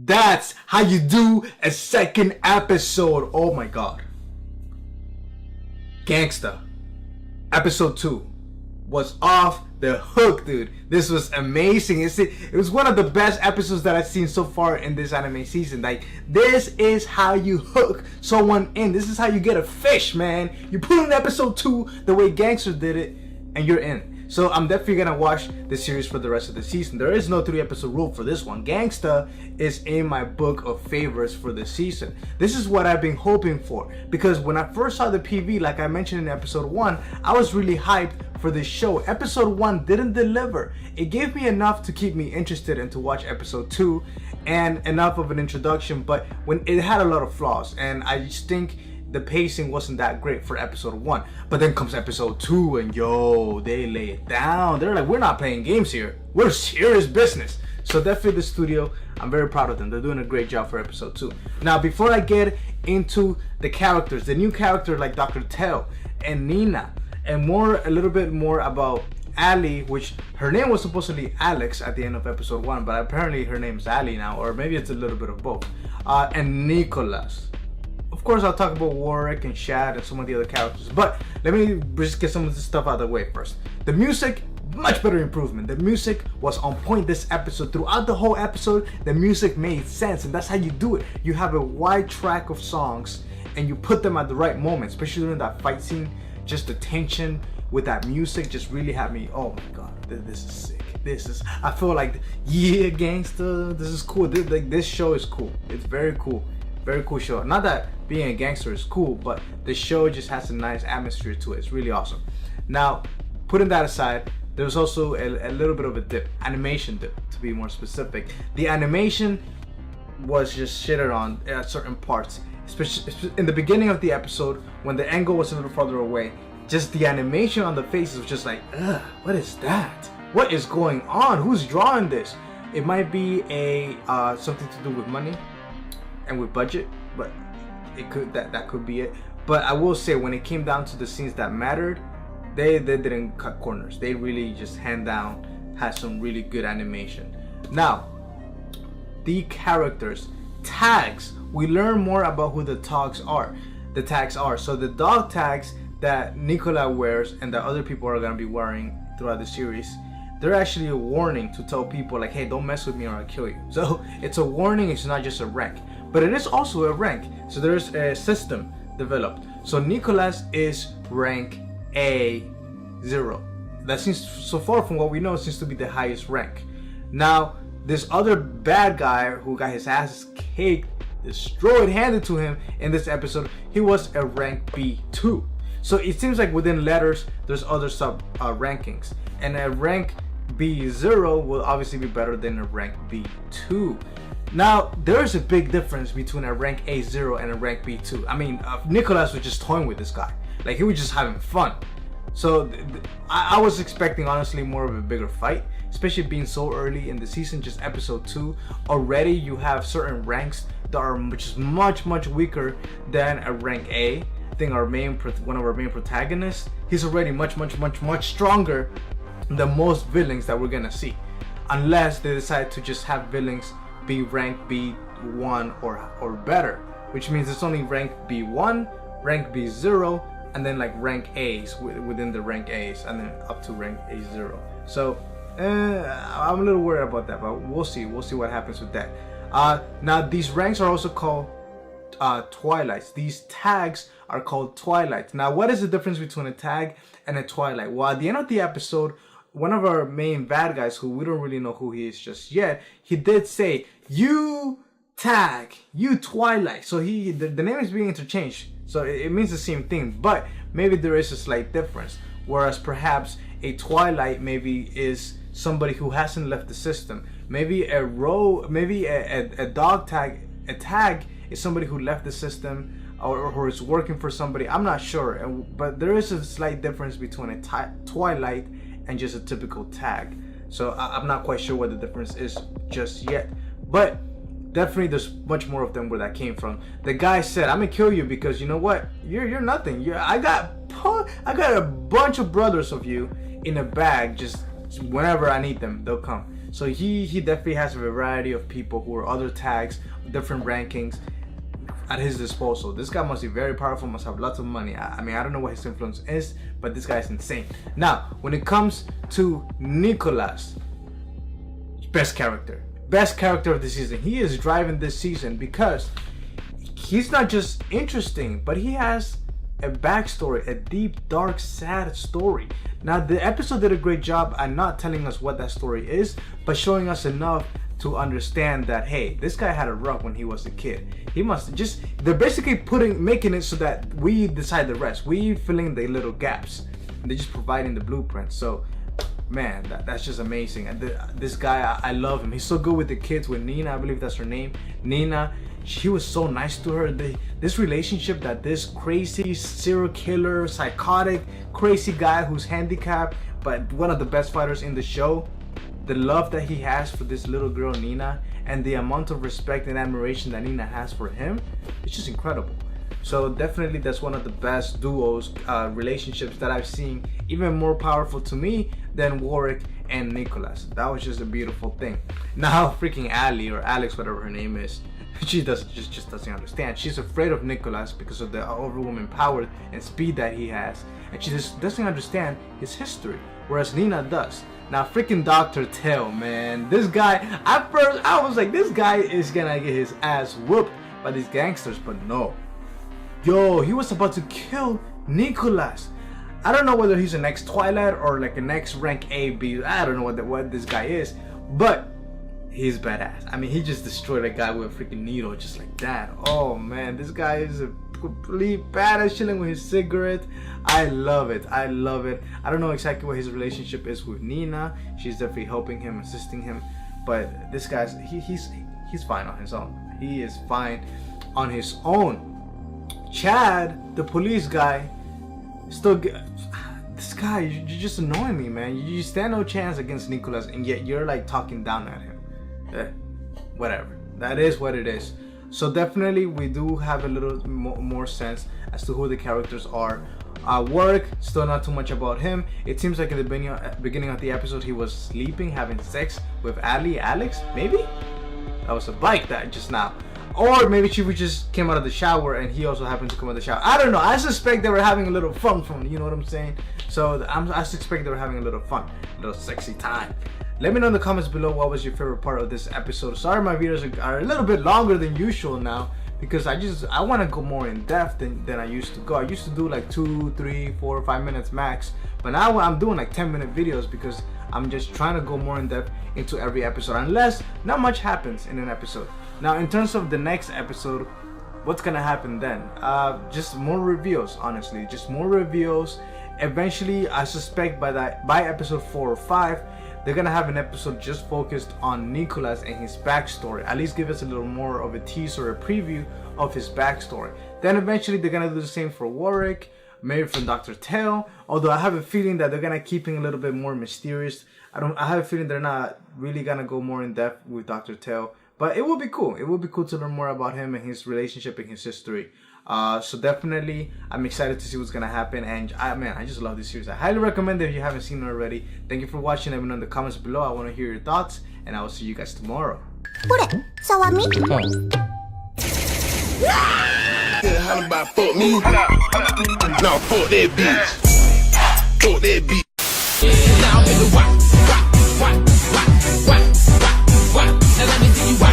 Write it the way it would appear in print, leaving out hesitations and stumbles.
That's how you do a second episode. Oh my god. Gangsta. Episode 2 was off the hook, dude. This was amazing. It was one of the best episodes that I've seen so far in this anime season. Like, this is how you hook someone in. This is how you get a fish, man. You put in episode 2 the way Gangsta did it, and you're in. So I'm definitely gonna watch this series for the rest of the season. There is no 3-episode rule for this one. Gangsta is in my book of favorites for the season. This is what I've been hoping for, because when I first saw the PV, like I mentioned in episode 1, I was really hyped for this show. Episode 1 didn't deliver. It gave me enough to keep me interested and to watch episode 2, and enough of an introduction, but when it had a lot of flaws, and I just think the pacing wasn't that great for episode 1. But then comes episode 2 and yo, they lay it down. They're like, we're not playing games here. We're serious business. So definitely the studio, I'm very proud of them. They're doing a great job for episode 2. Now, before I get into the characters, the new character like Dr. Teo and Nina, and a little bit more about Ali, which her name was supposedly Alex at the end of episode 1, but apparently her name's Ali now, or maybe it's a little bit of both. And Nicolas. Of course, I'll talk about Warwick and Shad and some of the other characters, but let me just get some of this stuff out of the way first. The music, much better improvement. The music was on point this episode. Throughout the whole episode, the music made sense, and that's how you do it. You have a wide track of songs, and you put them at the right moment, especially during that fight scene. Just the tension with that music just really had me, oh my god, this is sick. I feel like, yeah, gangster, this is cool. This show is cool. It's very cool. Very cool show. Not that being a gangster is cool, but the show just has a nice atmosphere to it. It's really awesome. Now, putting that aside, there's also a little bit of a dip, animation dip to be more specific. The animation was just shitted on at certain parts, especially in the beginning of the episode when the angle was a little farther away. Just the animation on the faces was just like, ugh, what is that? What is going on? Who's drawing this? It might be a something to do with money and with budget, but it could that could be it. But I will say, when it came down to the scenes that mattered, they didn't cut corners. They really just hand down had some really good animation. Now, the characters, tags. We learn more about who the tags are. So the dog tags that Nicolas wears and that other people are gonna be wearing throughout the series, they're actually a warning to tell people like, hey, don't mess with me or I'll kill you. So it's a warning. It's not just a rank. But it is also a rank. So there's a system developed. So Nicolas is rank A0. That seems, so far from what we know, seems to be the highest rank. Now, this other bad guy who got his ass kicked, destroyed, handed to him in this episode, he was a rank B2. So it seems like within letters, there's other sub rankings. And a rank B0 will obviously be better than a rank B2. Now, there's a big difference between a rank A0 and a rank B2. I mean, Nicolas was just toying with this guy. Like, he was just having fun. So, I was expecting, honestly, more of a bigger fight. Especially being so early in the season, just episode 2. Already, you have certain ranks that are just much weaker than a rank A. I think one of our main protagonists, he's already much stronger than most villains that we're gonna see. Unless they decide to just have villains be rank B1 or better, which means it's only rank B1, rank B0, and then like rank A's within the rank A's, and then up to rank A0. So I'm a little worried about that, but we'll see what happens with that. Now these ranks are also called twilights. These tags are called twilights. Now, what is the difference between a tag and a twilight? Well, at the end of the episode, one of our main bad guys, who we don't really know who he is just yet, he did say, you tag, you twilight. So the name is being interchanged. So it means the same thing, but maybe there is a slight difference. Whereas perhaps a twilight maybe is somebody who hasn't left the system. Maybe a dog tag, a tag is somebody who left the system or is working for somebody. I'm not sure, but there is a slight difference between a twilight and just a typical tag. So I'm not quite sure what the difference is just yet, but definitely there's much more of them where that came from. The guy said, I'm gonna kill you because you know what, you're nothing. I got a bunch of brothers of you in a bag. Just whenever I need them, they'll come. So he definitely has a variety of people who are other tags, different rankings at his disposal. This guy must be very powerful, must have lots of money. I mean, I don't know what his influence is, but this guy is insane. Now, when it comes to Nicolas, best character of the season. He is driving this season because he's not just interesting, but he has a backstory, a deep, dark, sad story. Now, the episode did a great job at not telling us what that story is, but showing us enough to understand that, hey, this guy had a rough when he was a kid. He must just, they're basically making it so that we decide the rest. We filling the little gaps. And they're just providing the blueprint. So, man, that's just amazing. And this guy, I love him. He's so good with the kids, with Nina, I believe that's her name. Nina, she was so nice to her. This relationship that this crazy serial killer, psychotic, crazy guy who's handicapped, but one of the best fighters in the show, the love that he has for this little girl Nina, and the amount of respect and admiration that Nina has for him, it's just incredible. So definitely that's one of the best duos, relationships that I've seen, even more powerful to me than Warwick and Nicolas. That was just a beautiful thing. Now freaking Ali, or Alex, whatever her name is, she just doesn't understand. She's afraid of Nicolas because of the overwhelming power and speed that he has, and she just doesn't understand his history, whereas Nina does. Now freaking Dr. Tail, man, this guy, at first I was like, this guy is gonna get his ass whooped by these gangsters, but no. Yo, he was about to kill Nicolas. I don't know whether he's an ex Twilight or like an ex rank A, B. I don't know what this guy is, but he's badass. I mean, he just destroyed a guy with a freaking needle just like that. Oh man, this guy is a complete badass, chilling with his cigarette. I love it. I love it. I don't know exactly what his relationship is with Nina. She's definitely helping him, assisting him, but this guy's he's fine on his own. He is fine on his own. Chad, the police guy, still this guy, you're just annoying me, man. You stand no chance against Nicolas, and yet you're like talking down at him. Whatever, that is what it is. So definitely we do have a little more sense as to who the characters are. Work, still not too much about him. It seems like in the beginning of the episode he was sleeping, having sex with Alex, maybe? That was a bike that just now. Or maybe she just came out of the shower and he also happened to come out of the shower. I don't know. I suspect they were having a little fun, you know what I'm saying? So I suspect they were having a little fun, a little sexy time. Let me know in the comments below what was your favorite part of this episode. Sorry my videos are a little bit longer than usual now, because I want to go more in depth than I used to go. I used to do like 2, 3, 4, 5 minutes max, but now I'm doing like 10-minute videos because I'm just trying to go more in depth into every episode, unless not much happens in an episode. Now in terms of the next episode, what's gonna happen then? Just more reveals, honestly, just more reveals. Eventually, I suspect by episode 4 or 5, they're gonna have an episode just focused on Nicolas and his backstory. At least give us a little more of a tease or a preview of his backstory. Then eventually they're gonna do the same for Warwick, maybe for Dr. Tail. Although I have a feeling that they're gonna keep it a little bit more mysterious. I have a feeling they're not really gonna go more in depth with Dr. Tail. But it will be cool. It will be cool to learn more about him and his relationship and his history. So definitely, I'm excited to see what's gonna happen. And I just love this series. I highly recommend it if you haven't seen it already. Thank you for watching. Let me know in the comments below. I want to hear your thoughts, and I will see you guys tomorrow. And let me see you